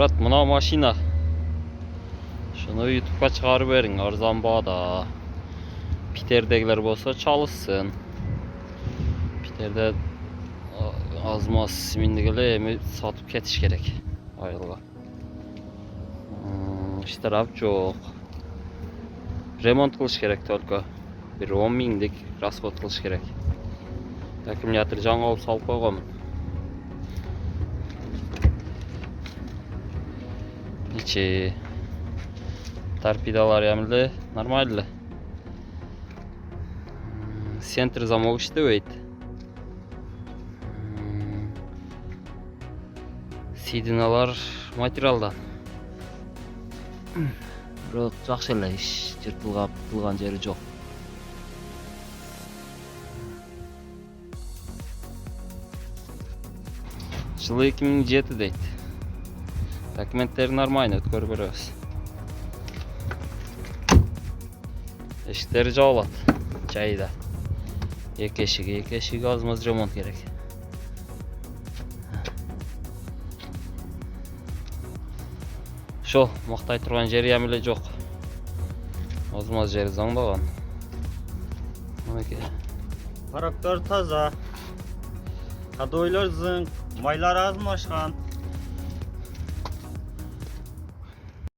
Мұрат, мына машина. Шуну YouTube'га чыгарып бериң, арзан баада. Питердегилер болсо чалышсын. Питерде аз-маз миндик эле эми сатып кетиш керек айылга. Штраф жок. Ремонт кылыш керек только. Bir 10 миңдик расход кылыш керек. Аккумулятор жаңы алып салып койгонмун. Ичи торпедалар ямылды, нормально. Центр замок иштебейт. Сидиналар материалдан. Бирок жакшы эле иш, жыртылган жери жок. Жылы 2007 дейт. Документтери нормально, өткөрүп беребиз. Эшиктери жабылат. Жайда. Эки эшиги аз-маз ремонт керек. Шо, мактай турган жери эми эле жок. Аз-маз жери заңдаган. Мынакей. Трактор таза. Кадойлор зың, майлар азмашкан.